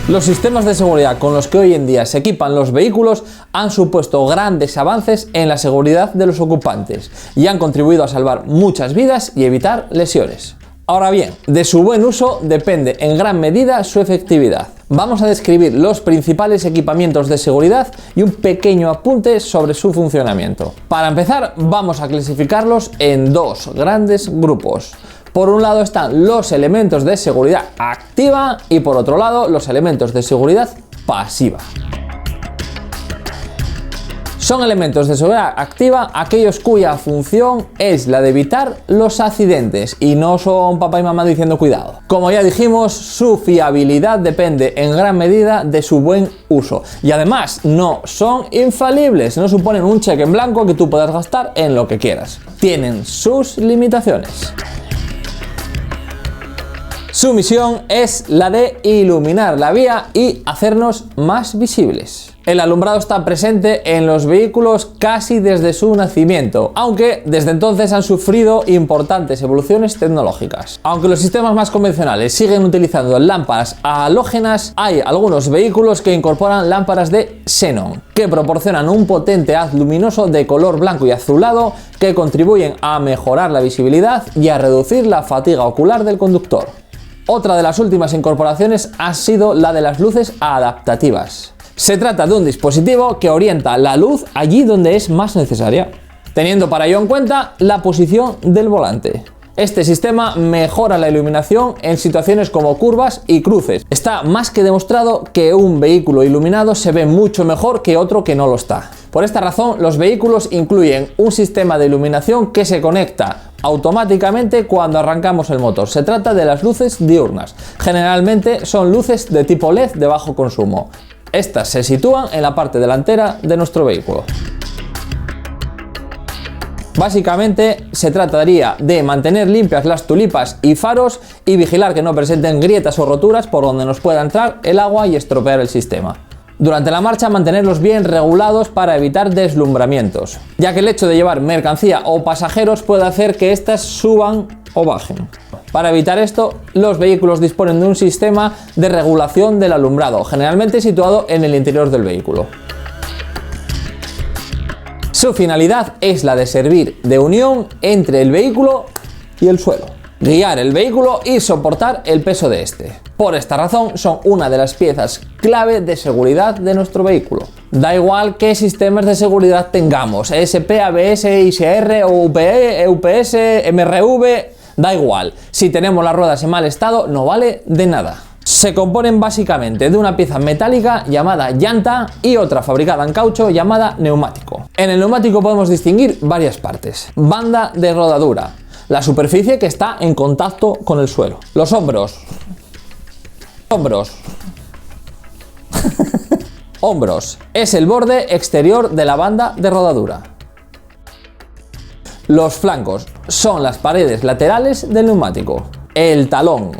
Los sistemas de seguridad con los que hoy en día se equipan los vehículos han supuesto grandes avances en la seguridad de los ocupantes y han contribuido a salvar muchas vidas y evitar lesiones. Ahora bien, de su buen uso depende en gran medida su efectividad. Vamos a describir los principales equipamientos de seguridad y un pequeño apunte sobre su funcionamiento. Para empezar, vamos a clasificarlos en dos grandes grupos. Por un lado están los elementos de seguridad activa y por otro lado los elementos de seguridad pasiva. Son elementos de seguridad activa aquellos cuya función es la de evitar los accidentes y no son papá y mamá diciendo cuidado. Como ya dijimos, su fiabilidad depende en gran medida de su buen uso y además no son infalibles, no suponen un cheque en blanco que tú puedas gastar en lo que quieras. Tienen sus limitaciones. Su misión es la de iluminar la vía y hacernos más visibles. El alumbrado está presente en los vehículos casi desde su nacimiento, aunque desde entonces han sufrido importantes evoluciones tecnológicas. Aunque los sistemas más convencionales siguen utilizando lámparas halógenas, hay algunos vehículos que incorporan lámparas de xenón, que proporcionan un potente haz luminoso de color blanco y azulado que contribuyen a mejorar la visibilidad y a reducir la fatiga ocular del conductor. Otra de las últimas incorporaciones ha sido la de las luces adaptativas. Se trata de un dispositivo que orienta la luz allí donde es más necesaria, teniendo para ello en cuenta la posición del volante. Este sistema mejora la iluminación en situaciones como curvas y cruces. Está más que demostrado que un vehículo iluminado se ve mucho mejor que otro que no lo está. Por esta razón, los vehículos incluyen un sistema de iluminación que se conecta automáticamente cuando arrancamos el motor. Se trata de las luces diurnas. Generalmente son luces de tipo LED de bajo consumo. Estas se sitúan en la parte delantera de nuestro vehículo. Básicamente se trataría de mantener limpias las tulipas y faros y vigilar que no presenten grietas o roturas por donde nos pueda entrar el agua y estropear el sistema. Durante la marcha mantenerlos bien regulados para evitar deslumbramientos, ya que el hecho de llevar mercancía o pasajeros puede hacer que éstas suban o bajen. Para evitar esto, los vehículos disponen de un sistema de regulación del alumbrado, generalmente situado en el interior del vehículo. Su finalidad es la de servir de unión entre el vehículo y el suelo, guiar el vehículo y soportar el peso de este. Por esta razón son una de las piezas clave de seguridad de nuestro vehículo. Da igual qué sistemas de seguridad tengamos, ESP, ABS, ISR, UPE, EUPS, MRV, da igual. Si tenemos las ruedas en mal estado no vale de nada. Se componen básicamente de una pieza metálica llamada llanta y otra fabricada en caucho llamada neumático. En el neumático podemos distinguir varias partes. Banda de rodadura, la superficie que está en contacto con el suelo. Los hombros. Hombros es el borde exterior de la banda de rodadura. Los flancos son las paredes laterales del neumático. El talón,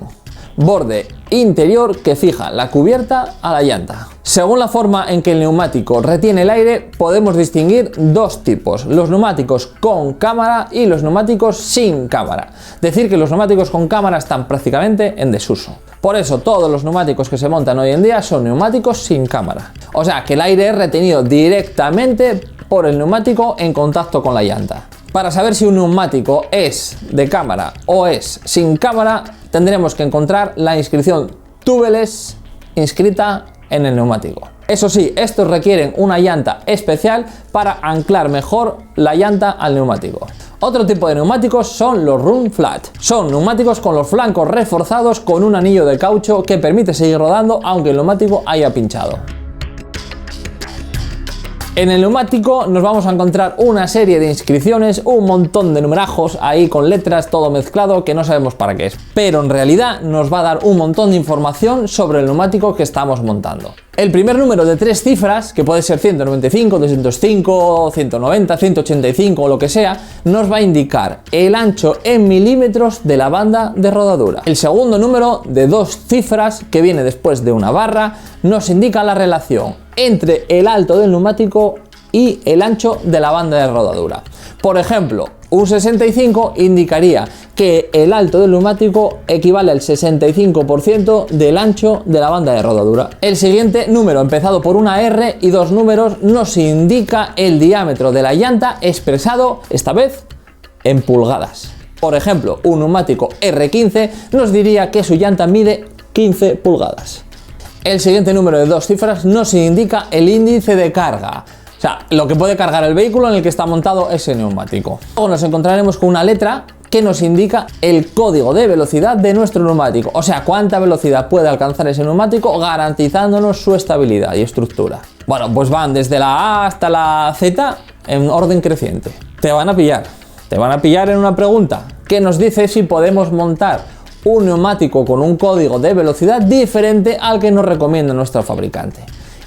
borde interior que fija la cubierta a la llanta. Según la forma en que el neumático retiene el aire, podemos distinguir dos tipos: los neumáticos con cámara y los neumáticos sin cámara. Decir que los neumáticos con cámara están prácticamente en desuso. Por eso todos los neumáticos que se montan hoy en día son neumáticos sin cámara. O sea que el aire es retenido directamente por el neumático en contacto con la llanta. Para saber si un neumático es de cámara o es sin cámara, tendremos que encontrar la inscripción tubeless inscrita en el neumático. Eso sí, estos requieren una llanta especial para anclar mejor la llanta al neumático. Otro tipo de neumáticos son los run flat. Son neumáticos con los flancos reforzados con un anillo de caucho que permite seguir rodando aunque el neumático haya pinchado. En el neumático nos vamos a encontrar una serie de inscripciones, un montón de numerajos ahí con letras, todo mezclado que no sabemos para qué es. Pero en realidad nos va a dar un montón de información sobre el neumático que estamos montando. El primer número de 3 cifras, que puede ser 195, 205, 190, 185 o lo que sea, nos va a indicar el ancho en milímetros de la banda de rodadura. El segundo número de 2 cifras, que viene después de una barra, nos indica la relación entre el alto del neumático y el ancho de la banda de rodadura. Por ejemplo, un 65 indicaría que el alto del neumático equivale al 65% del ancho de la banda de rodadura. El siguiente número, empezado por una R y dos números, nos indica el diámetro de la llanta expresado, esta vez, en pulgadas. Por ejemplo, un neumático R15 nos diría que su llanta mide 15 pulgadas. El siguiente número de dos cifras nos indica el índice de carga. O sea, lo que puede cargar el vehículo en el que está montado ese neumático. Luego nos encontraremos con una letra que nos indica el código de velocidad de nuestro neumático. O sea, cuánta velocidad puede alcanzar ese neumático garantizándonos su estabilidad y estructura. Bueno, pues van desde la A hasta la Z en orden creciente. Te van a pillar. Te van a pillar en una pregunta que nos dice si podemos montar un neumático con un código de velocidad diferente al que nos recomienda nuestro fabricante.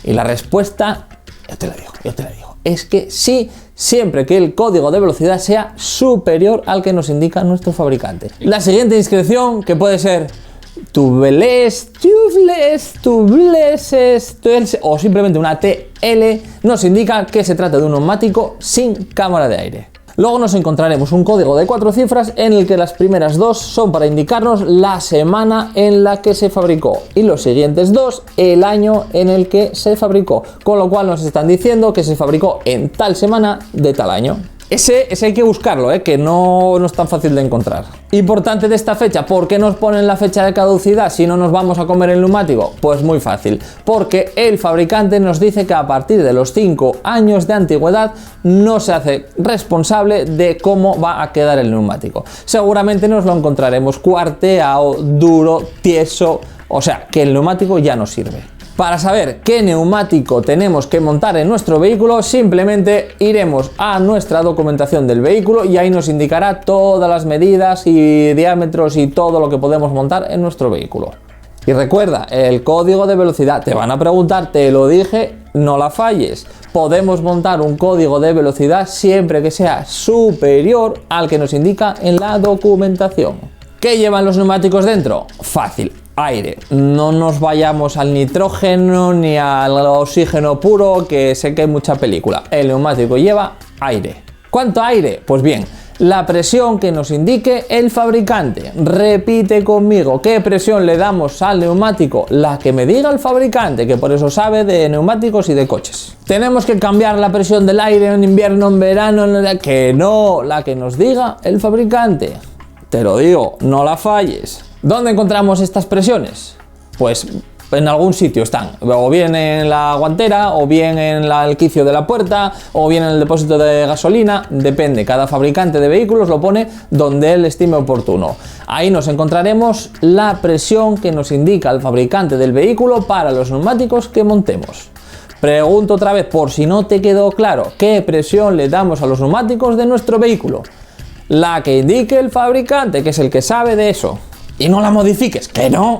Y la respuesta, yo te la digo, es que sí, siempre que el código de velocidad sea superior al que nos indica nuestro fabricante. La siguiente inscripción, que puede ser tubeless, o simplemente una TL, nos indica que se trata de un neumático sin cámara de aire. Luego nos encontraremos un código de 4 cifras en el que las primeras dos son para indicarnos la semana en la que se fabricó y los siguientes dos el año en el que se fabricó, con lo cual nos están diciendo que se fabricó en tal semana de tal año. Ese hay que buscarlo, que no es tan fácil de encontrar. Importante de esta fecha, ¿por qué nos ponen la fecha de caducidad si no nos vamos a comer el neumático? Pues muy fácil, porque el fabricante nos dice que a partir de los 5 años de antigüedad no se hace responsable de cómo va a quedar el neumático. Seguramente nos lo encontraremos cuarteado, duro, tieso, o sea, que el neumático ya no sirve. Para saber qué neumático tenemos que montar en nuestro vehículo, simplemente iremos a nuestra documentación del vehículo y ahí nos indicará todas las medidas y diámetros y todo lo que podemos montar en nuestro vehículo. Y recuerda, el código de velocidad, te van a preguntar, te lo dije, no la falles. Podemos montar un código de velocidad siempre que sea superior al que nos indica en la documentación. ¿Qué llevan los neumáticos dentro? Fácil. Aire, no nos vayamos al nitrógeno ni al oxígeno puro, que sé que hay mucha película. El neumático lleva aire. ¿Cuánto aire? Pues bien, la presión que nos indique el fabricante. Repite conmigo, ¿qué presión le damos al neumático? La que me diga el fabricante, que por eso sabe de neumáticos y de coches. ¿Tenemos que cambiar la presión del aire en invierno, en verano? Que no, la que nos diga el fabricante. Te lo digo, no la falles. ¿Dónde encontramos estas presiones? Pues en algún sitio están, o bien en la guantera, o bien en el quicio de la puerta, o bien en el depósito de gasolina, depende, cada fabricante de vehículos lo pone donde él estime oportuno. Ahí nos encontraremos la presión que nos indica el fabricante del vehículo para los neumáticos que montemos. Pregunto otra vez, por si no te quedó claro, ¿qué presión le damos a los neumáticos de nuestro vehículo? La que indique el fabricante, que es el que sabe de eso. Y no la modifiques, que no.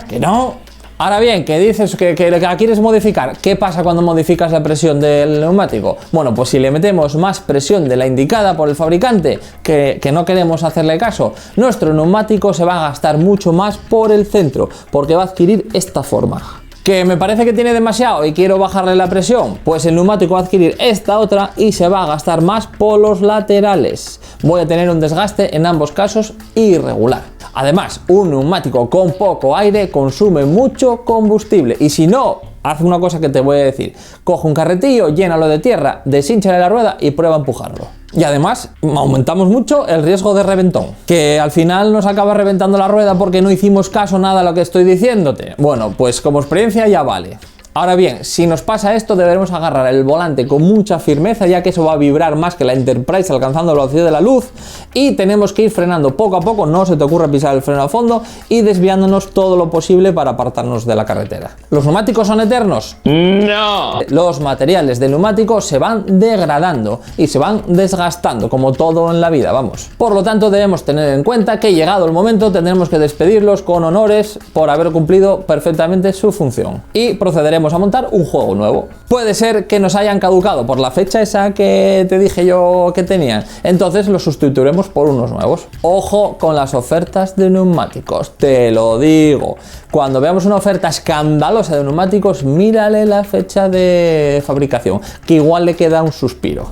Ahora bien, que dices que la quieres modificar, ¿qué pasa cuando modificas la presión del neumático? Bueno, pues si le metemos más presión de la indicada por el fabricante, que no queremos hacerle caso, nuestro neumático se va a gastar mucho más por el centro, porque va a adquirir esta forma. ¿Que me parece que tiene demasiado y quiero bajarle la presión? Pues el neumático va a adquirir esta otra y se va a gastar más por los laterales. Voy a tener un desgaste en ambos casos irregular. Además, un neumático con poco aire consume mucho combustible y si no, haz una cosa que te voy a decir. Coge un carretillo, llénalo de tierra, deshínchale la rueda y prueba a empujarlo. Y además, aumentamos mucho el riesgo de reventón. Que al final nos acaba reventando la rueda porque no hicimos caso nada a lo que estoy diciéndote. Bueno, pues como experiencia ya vale. Ahora bien, si nos pasa esto, deberemos agarrar el volante con mucha firmeza, ya que eso va a vibrar más que la Enterprise alcanzando la velocidad de la luz, y tenemos que ir frenando poco a poco, no se te ocurra pisar el freno a fondo, y desviándonos todo lo posible para apartarnos de la carretera. ¿Los neumáticos son eternos? ¡No! Los materiales del neumático se van degradando y se van desgastando, como todo en la vida, vamos. Por lo tanto, debemos tener en cuenta que llegado el momento tendremos que despedirlos con honores por haber cumplido perfectamente su función. Y procederemos a montar un juego nuevo. Puede ser que nos hayan caducado por la fecha esa que te dije yo que tenían, entonces los sustituiremos por unos nuevos. Ojo con las ofertas de neumáticos, te lo digo. Cuando veamos una oferta escandalosa de neumáticos, mírale la fecha de fabricación, que igual le queda un suspiro.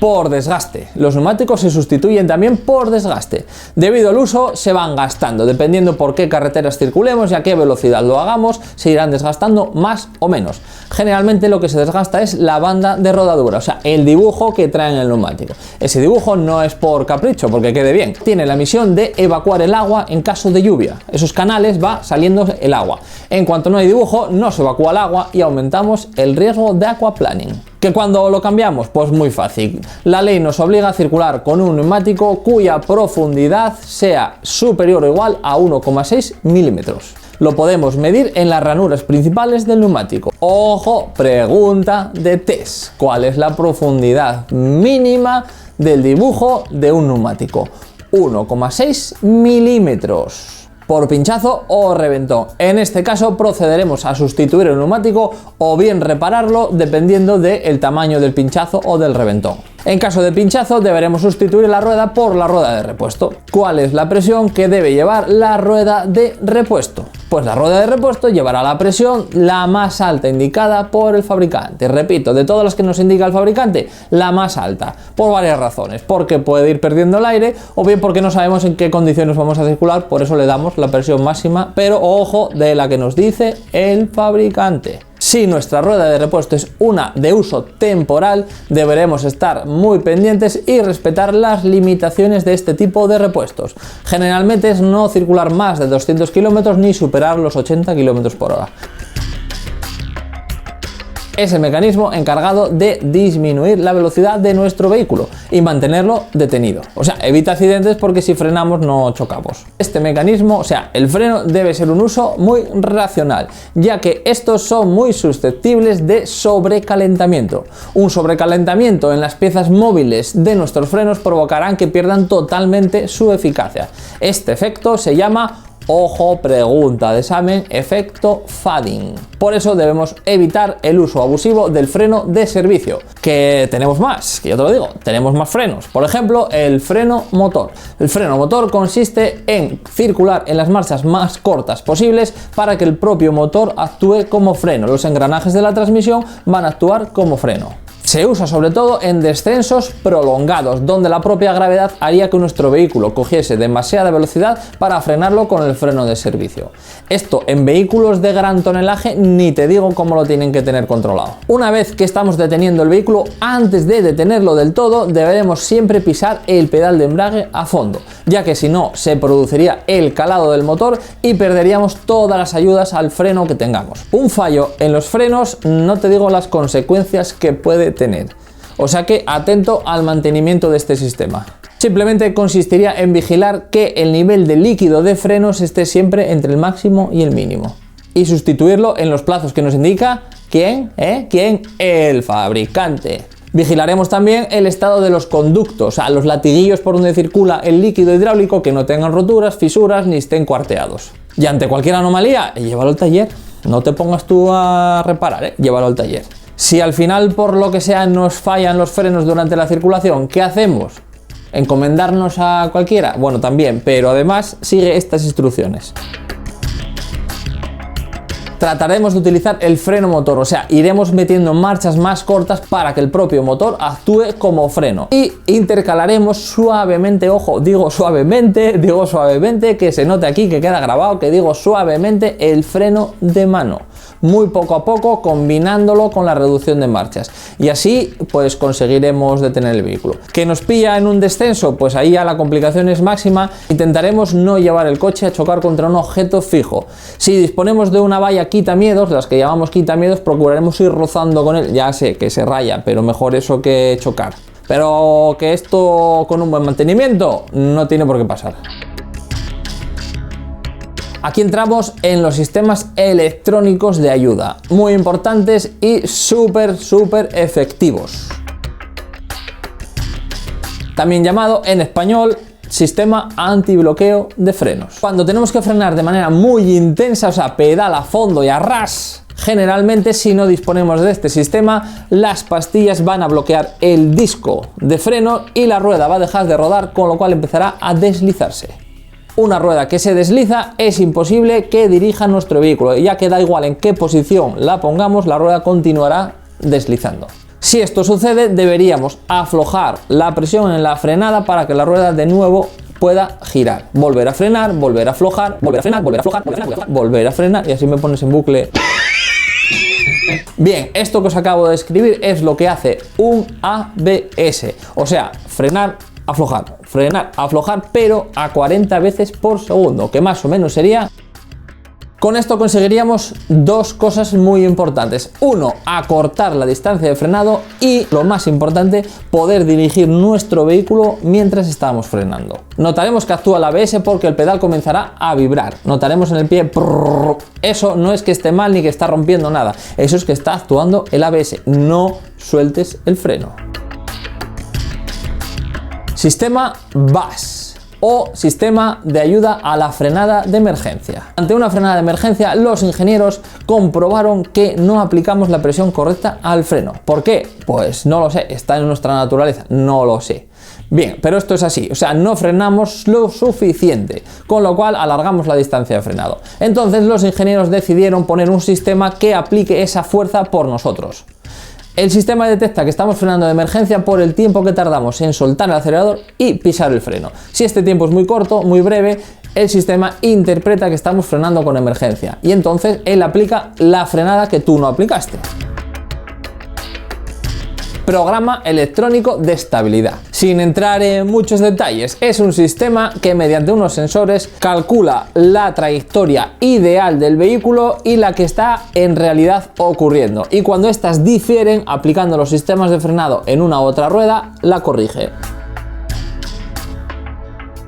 por desgaste. Los neumáticos se sustituyen también por desgaste. Debido al uso se van gastando, dependiendo por qué carreteras circulemos y a qué velocidad lo hagamos, se irán desgastando más o menos. Generalmente lo que se desgasta es la banda de rodadura, o sea, el dibujo que trae en el neumático. Ese dibujo no es por capricho, porque quede bien. Tiene la misión de evacuar el agua en caso de lluvia. Esos canales va saliendo el agua. En cuanto no hay dibujo, no se evacúa el agua y aumentamos el riesgo de aquaplaning. ¿Que cuando lo cambiamos? Pues muy fácil. La ley nos obliga a circular con un neumático cuya profundidad sea superior o igual a 1,6 milímetros. Lo podemos medir en las ranuras principales del neumático. Ojo, pregunta de test. ¿Cuál es la profundidad mínima del dibujo de un neumático? 1,6 milímetros. Por pinchazo o reventón. En este caso procederemos a sustituir el neumático o bien repararlo dependiendo del tamaño del pinchazo o del reventón. En caso de pinchazo deberemos sustituir la rueda por la rueda de repuesto. ¿Cuál es la presión que debe llevar la rueda de repuesto? Pues la rueda de repuesto llevará la presión la más alta indicada por el fabricante. Repito, de todas las que nos indica el fabricante, la más alta, por varias razones. Porque puede ir perdiendo el aire o bien porque no sabemos en qué condiciones vamos a circular, por eso le damos la presión máxima, pero ojo, de la que nos dice el fabricante. Si nuestra rueda de repuesto es una de uso temporal, deberemos estar muy pendientes y respetar las limitaciones de este tipo de repuestos. Generalmente es no circular más de 200 km ni superar los 80 km por hora. Es el mecanismo encargado de disminuir la velocidad de nuestro vehículo y mantenerlo detenido. O sea, evita accidentes porque si frenamos no chocamos. Este mecanismo, o sea, el freno debe ser un uso muy racional, ya que estos son muy susceptibles de sobrecalentamiento. Un sobrecalentamiento en las piezas móviles de nuestros frenos provocarán que pierdan totalmente su eficacia. Este efecto se llama, ojo, pregunta de examen, efecto fading. Por eso debemos evitar el uso abusivo del freno de servicio, que tenemos más, que yo te lo digo, tenemos más frenos. Por ejemplo, el freno motor. El freno motor consiste en circular en las marchas más cortas posibles para que el propio motor actúe como freno. Los engranajes de la transmisión van a actuar como freno. Se usa sobre todo en descensos prolongados, donde la propia gravedad haría que nuestro vehículo cogiese demasiada velocidad para frenarlo con el freno de servicio. Esto en vehículos de gran tonelaje ni te digo cómo lo tienen que tener controlado. Una vez que estamos deteniendo el vehículo, antes de detenerlo del todo, deberemos siempre pisar el pedal de embrague a fondo, ya que si no se produciría el calado del motor y perderíamos todas las ayudas al freno que tengamos. Un fallo en los frenos, no te digo las consecuencias que puede tener. O sea que atento al mantenimiento de este sistema. Simplemente consistiría en vigilar que el nivel de líquido de frenos esté siempre entre el máximo y el mínimo. Y sustituirlo en los plazos que nos indica ¿quién? ¿Quién? El fabricante. Vigilaremos también el estado de los conductos, o sea, los latiguillos por donde circula el líquido hidráulico, que no tengan roturas, fisuras ni estén cuarteados. Y ante cualquier anomalía, llévalo al taller. No te pongas tú a reparar, llévalo al taller. Si al final, por lo que sea, nos fallan los frenos durante la circulación, ¿qué hacemos? ¿Encomendarnos a cualquiera? Bueno, también, pero además sigue estas instrucciones. Trataremos de utilizar el freno motor, o sea, iremos metiendo marchas más cortas para que el propio motor actúe como freno. Y intercalaremos suavemente, ojo, digo suavemente, que se note aquí, que queda grabado, que digo suavemente el freno de mano. Muy poco a poco, combinándolo con la reducción de marchas. Y así, pues conseguiremos detener el vehículo. ¿Que nos pilla en un descenso? Pues ahí ya la complicación es máxima. Intentaremos no llevar el coche a chocar contra un objeto fijo. Si disponemos de una valla quitamiedos, las que llamamos quitamiedos, procuraremos ir rozando con él. Ya sé que se raya, pero mejor eso que chocar. Pero que esto con un buen mantenimiento no tiene por qué pasar. Aquí entramos en los sistemas electrónicos de ayuda, muy importantes y súper efectivos. También llamado en español sistema antibloqueo de frenos. Cuando tenemos que frenar de manera muy intensa, o sea, pedal a fondo y a ras, generalmente si no disponemos de este sistema, las pastillas van a bloquear el disco de freno y la rueda va a dejar de rodar, con lo cual empezará a deslizarse. Una rueda que se desliza es imposible que dirija nuestro vehículo, ya que da igual en qué posición la pongamos, la rueda continuará deslizando. Si esto sucede, deberíamos aflojar la presión en la frenada para que la rueda de nuevo pueda girar. Volver a frenar, volver a aflojar, volver a frenar, volver a aflojar, volver a frenar, y así me pones en bucle. Bien, esto que os acabo de escribir es lo que hace un ABS, o sea, frenar, aflojar, pero a 40 veces por segundo, que más o menos sería... Con esto conseguiríamos dos cosas muy importantes. Uno, acortar la distancia de frenado y, lo más importante, poder dirigir nuestro vehículo mientras estamos frenando. Notaremos que actúa el ABS porque el pedal comenzará a vibrar. Notaremos en el pie... Eso no es que esté mal ni que está rompiendo nada. Eso es que está actuando el ABS. No sueltes el freno. Sistema BAS. O sistema de ayuda a la frenada de emergencia. Ante una frenada de emergencia, los ingenieros comprobaron que no aplicamos la presión correcta al freno. ¿Por qué? Pues no lo sé, está en nuestra naturaleza, no lo sé. Bien, pero esto es así, o sea, no frenamos lo suficiente, con lo cual alargamos la distancia de frenado. Entonces los ingenieros decidieron poner un sistema que aplique esa fuerza por nosotros. El sistema detecta que estamos frenando de emergencia por el tiempo que tardamos en soltar el acelerador y pisar el freno. Si este tiempo es muy corto, muy breve, el sistema interpreta que estamos frenando con emergencia y entonces él aplica la frenada que tú no aplicaste. Programa electrónico de estabilidad. Sin entrar en muchos detalles, es un sistema que mediante unos sensores calcula la trayectoria ideal del vehículo y la que está en realidad ocurriendo. Y cuando estas difieren, aplicando los sistemas de frenado en una u otra rueda, la corrige.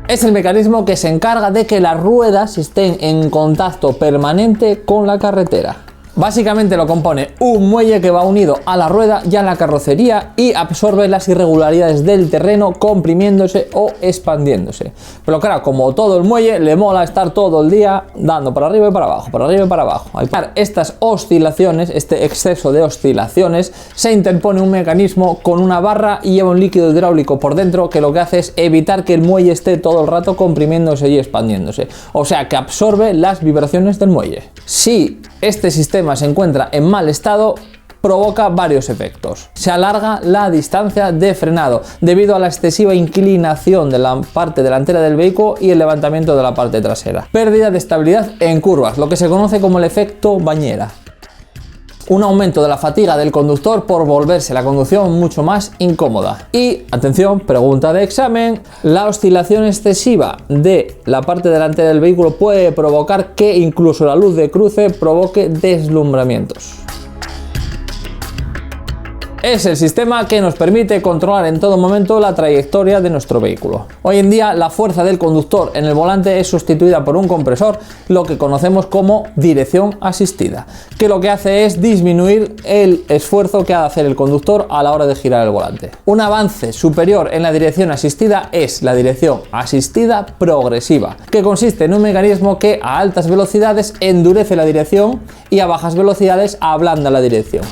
Es el mecanismo que se encarga de que las ruedas estén en contacto permanente con la carretera. Básicamente lo compone un muelle que va unido a la rueda y a la carrocería y absorbe las irregularidades del terreno comprimiéndose o expandiéndose. Pero claro, como todo el muelle, le mola estar todo el día dando para arriba y para abajo, para arriba y para abajo. Al parar estas oscilaciones, este exceso de oscilaciones, se interpone un mecanismo con una barra y lleva un líquido hidráulico por dentro que lo que hace es evitar que el muelle esté todo el rato comprimiéndose y expandiéndose. O sea, que absorbe las vibraciones del muelle. Si este sistema se encuentra en mal estado, provoca varios efectos. Se alarga la distancia de frenado debido a la excesiva inclinación de la parte delantera del vehículo y el levantamiento de la parte trasera. Pérdida de estabilidad en curvas, lo que se conoce como el efecto bañera. Un aumento de la fatiga del conductor por volverse la conducción mucho más incómoda. Y, atención, pregunta de examen, la oscilación excesiva de la parte delantera del vehículo puede provocar que incluso la luz de cruce provoque deslumbramientos. Es el sistema que nos permite controlar en todo momento la trayectoria de nuestro vehículo. Hoy en día la fuerza del conductor en el volante es sustituida por un compresor, lo que conocemos como dirección asistida, que lo que hace es disminuir el esfuerzo que ha de hacer el conductor a la hora de girar el volante. Un avance superior en la dirección asistida es la dirección asistida progresiva, que consiste en un mecanismo que a altas velocidades endurece la dirección y a bajas velocidades ablanda la dirección.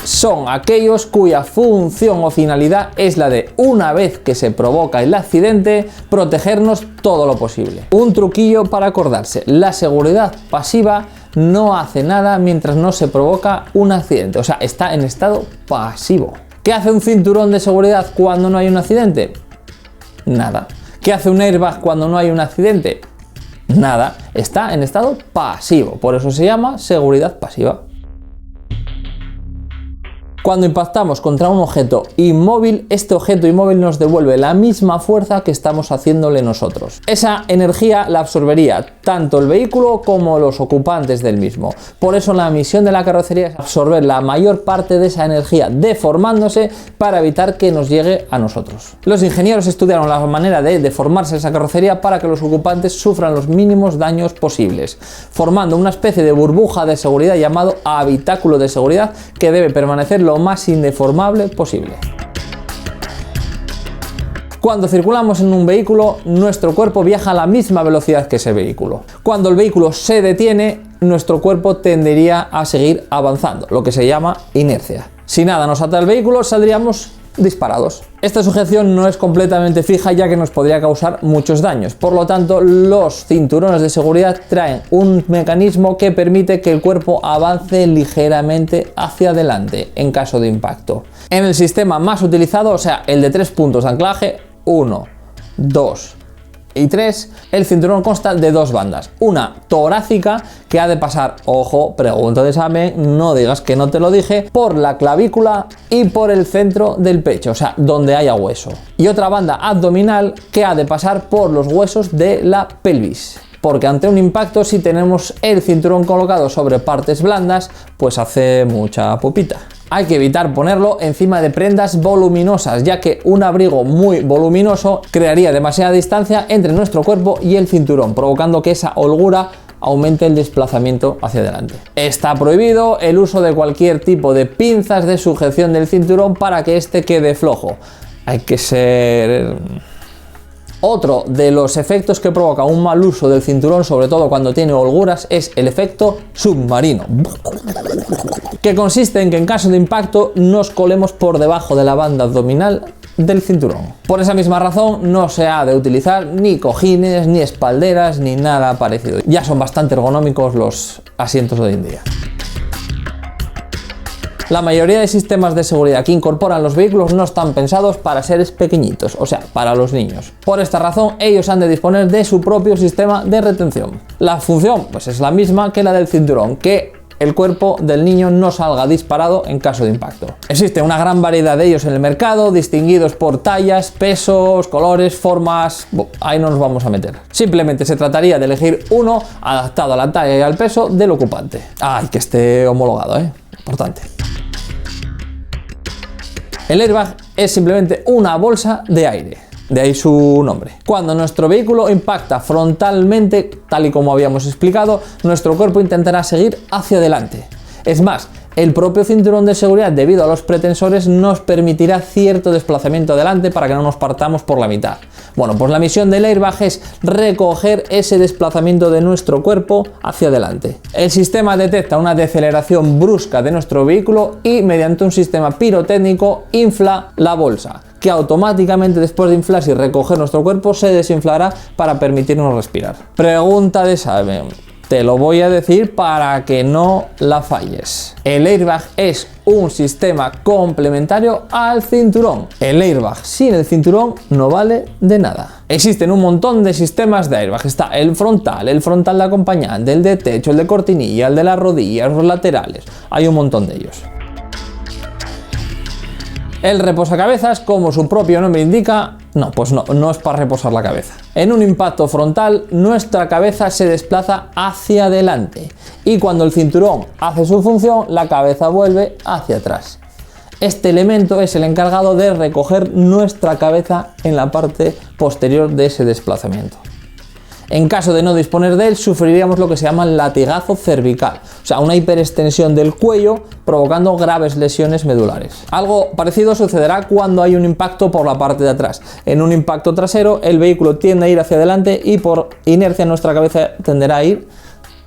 Son aquellos cuya función o finalidad es la de, una vez que se provoca el accidente, protegernos todo lo posible. Un truquillo para acordarse: la seguridad pasiva no hace nada mientras no se provoca un accidente, o sea, está en estado pasivo. ¿Qué hace un cinturón de seguridad cuando no hay un accidente? Nada. ¿Qué hace un airbag cuando no hay un accidente? Nada. Está en estado pasivo, por eso se llama seguridad pasiva. Cuando impactamos contra un objeto inmóvil, este objeto inmóvil nos devuelve la misma fuerza que estamos haciéndole nosotros. Esa energía la absorbería tanto el vehículo como los ocupantes del mismo. Por eso la misión de la carrocería es absorber la mayor parte de esa energía deformándose para evitar que nos llegue a nosotros. Los ingenieros estudiaron la manera de deformarse esa carrocería para que los ocupantes sufran los mínimos daños posibles, formando una especie de burbuja de seguridad llamado habitáculo de seguridad que debe permanecer lo más indeformable posible. Cuando circulamos en un vehículo, nuestro cuerpo viaja a la misma velocidad que ese vehículo. Cuando el vehículo se detiene, nuestro cuerpo tendería a seguir avanzando, lo que se llama inercia. Si nada nos ata el vehículo, saldríamos disparados. Esta sujeción no es completamente fija, ya que nos podría causar muchos daños. Por lo tanto, los cinturones de seguridad traen un mecanismo que permite que el cuerpo avance ligeramente hacia adelante en caso de impacto. En el sistema más utilizado, o sea, el de 3 puntos de anclaje, 1, 2 y 3, el cinturón consta de 2 bandas, una torácica que ha de pasar, ojo, pregunta de examen, no digas que no te lo dije, por la clavícula y por el centro del pecho, o sea, donde haya hueso, y otra banda abdominal que ha de pasar por los huesos de la pelvis. Porque ante un impacto, si tenemos el cinturón colocado sobre partes blandas, pues hace mucha pupita. Hay que evitar ponerlo encima de prendas voluminosas, ya que un abrigo muy voluminoso crearía demasiada distancia entre nuestro cuerpo y el cinturón, provocando que esa holgura aumente el desplazamiento hacia adelante. Está prohibido el uso de cualquier tipo de pinzas de sujeción del cinturón para que éste quede flojo. Hay que ser... Otro de los efectos que provoca un mal uso del cinturón, sobre todo cuando tiene holguras, es el efecto submarino, que consiste en que en caso de impacto nos colemos por debajo de la banda abdominal del cinturón. Por esa misma razón no se ha de utilizar ni cojines, ni espalderas, ni nada parecido. Ya son bastante ergonómicos los asientos de hoy en día. La mayoría de sistemas de seguridad que incorporan los vehículos no están pensados para seres pequeñitos, o sea, para los niños. Por esta razón, ellos han de disponer de su propio sistema de retención. La función, pues es la misma que la del cinturón, que el cuerpo del niño no salga disparado en caso de impacto. Existe una gran variedad de ellos en el mercado, distinguidos por tallas, pesos, colores, formas... ahí no nos vamos a meter. Simplemente se trataría de elegir uno adaptado a la talla y al peso del ocupante. Ay, que esté homologado, importante. El airbag es simplemente una bolsa de aire, de ahí su nombre. Cuando nuestro vehículo impacta frontalmente, tal y como habíamos explicado, nuestro cuerpo intentará seguir hacia adelante. Es más, el propio cinturón de seguridad, debido a los pretensores, nos permitirá cierto desplazamiento adelante para que no nos partamos por la mitad. Bueno, pues la misión del airbag es recoger ese desplazamiento de nuestro cuerpo hacia adelante. El sistema detecta una deceleración brusca de nuestro vehículo y mediante un sistema pirotécnico infla la bolsa, que automáticamente después de inflarse y recoger nuestro cuerpo se desinflará para permitirnos respirar. Pregunta de examen. Te lo voy a decir para que no la falles. El airbag es un sistema complementario al cinturón. El airbag sin el cinturón no vale de nada. Existen un montón de sistemas de airbag. Está el frontal de acompañante, el de techo, el de cortinilla, el de las rodillas, los laterales. Hay un montón de ellos. El reposacabezas, como su propio nombre indica, no es para reposar la cabeza. En un impacto frontal, nuestra cabeza se desplaza hacia adelante y cuando el cinturón hace su función, la cabeza vuelve hacia atrás. Este elemento es el encargado de recoger nuestra cabeza en la parte posterior de ese desplazamiento. En caso de no disponer de él, sufriríamos lo que se llama latigazo cervical, o sea, una hiperextensión del cuello provocando graves lesiones medulares. Algo parecido sucederá cuando hay un impacto por la parte de atrás. En un impacto trasero, el vehículo tiende a ir hacia adelante y por inercia nuestra cabeza tenderá a ir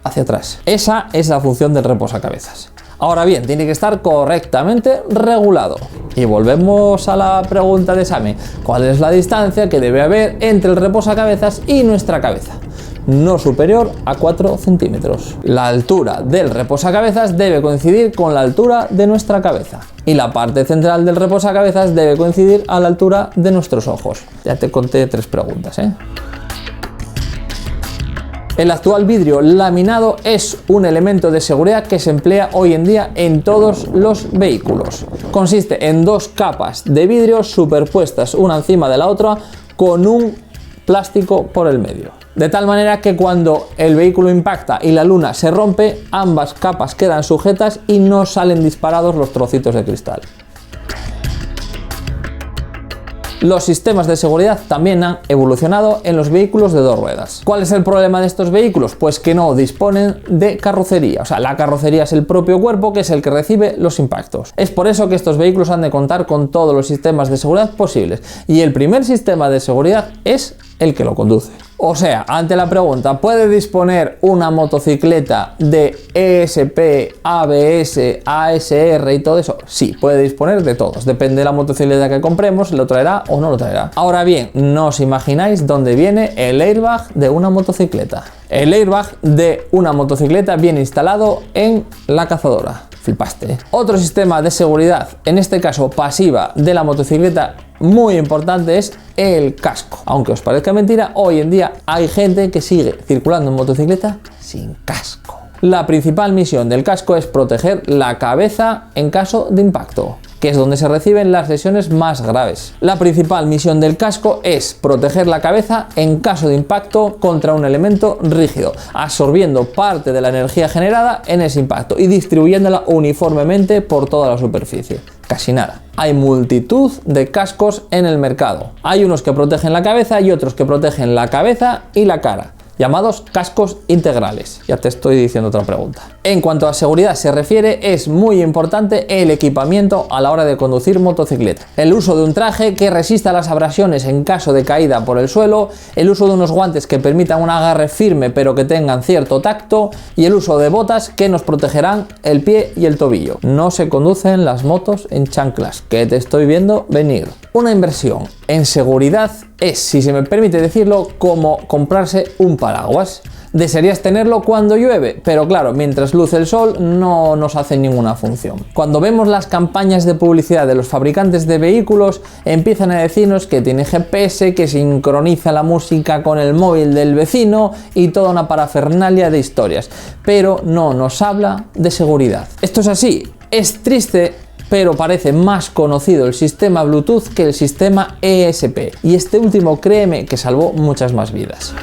hacia atrás. Esa es la función del reposacabezas. Ahora bien, tiene que estar correctamente regulado. Y volvemos a la pregunta de examen. ¿Cuál es la distancia que debe haber entre el reposacabezas y nuestra cabeza? No superior a 4 centímetros. La altura del reposacabezas debe coincidir con la altura de nuestra cabeza. Y la parte central del reposacabezas debe coincidir a la altura de nuestros ojos. Ya te conté 3 preguntas, El actual vidrio laminado es un elemento de seguridad que se emplea hoy en día en todos los vehículos. Consiste en 2 capas de vidrio superpuestas una encima de la otra con un plástico por el medio. De tal manera que cuando el vehículo impacta y la luna se rompe, ambas capas quedan sujetas y no salen disparados los trocitos de cristal. Los sistemas de seguridad también han evolucionado en los vehículos de 2 ruedas. ¿Cuál es el problema de estos vehículos? Pues que no disponen de carrocería. O sea, la carrocería es el propio cuerpo que es el que recibe los impactos. Es por eso que estos vehículos han de contar con todos los sistemas de seguridad posibles. Y el primer sistema de seguridad es el que lo conduce. O sea, ante la pregunta, ¿puede disponer una motocicleta de ESP, ABS, ASR y todo eso? Sí, puede disponer de todos. Depende de la motocicleta que compremos, lo traerá o no lo traerá. Ahora bien, no os imagináis dónde viene el airbag de una motocicleta. El airbag de una motocicleta viene instalado en la cazadora. Flipaste, ¿eh? Otro sistema de seguridad, en este caso pasiva, de la motocicleta muy importante es el casco. Aunque os parezca mentira, hoy en día hay gente que sigue circulando en motocicleta sin casco. La principal misión del casco es proteger la cabeza en caso de impacto, que es donde se reciben las lesiones más graves. La principal misión del casco es proteger la cabeza en caso de impacto contra un elemento rígido, absorbiendo parte de la energía generada en ese impacto y distribuyéndola uniformemente por toda la superficie. Casi nada. Hay multitud de cascos en el mercado. Hay unos que protegen la cabeza y otros que protegen la cabeza y la cara, llamados cascos integrales. Ya te estoy diciendo otra pregunta. En cuanto a seguridad se refiere, es muy importante el equipamiento a la hora de conducir motocicleta. El uso de un traje que resista las abrasiones en caso de caída por el suelo, el uso de unos guantes que permitan un agarre firme pero que tengan cierto tacto y el uso de botas que nos protegerán el pie y el tobillo. No se conducen las motos en chanclas, que te estoy viendo venir. Una inversión en seguridad es, si se me permite decirlo, como comprarse un paraguas. Desearías tenerlo cuando llueve, pero claro, mientras luce el sol no nos hace ninguna función. Cuando vemos las campañas de publicidad de los fabricantes de vehículos, empiezan a decirnos que tiene GPS, que sincroniza la música con el móvil del vecino y toda una parafernalia de historias, pero no nos habla de seguridad. Esto es así, es triste, pero parece más conocido el sistema Bluetooth que el sistema ESP, y este último, créeme, que salvó muchas más vidas.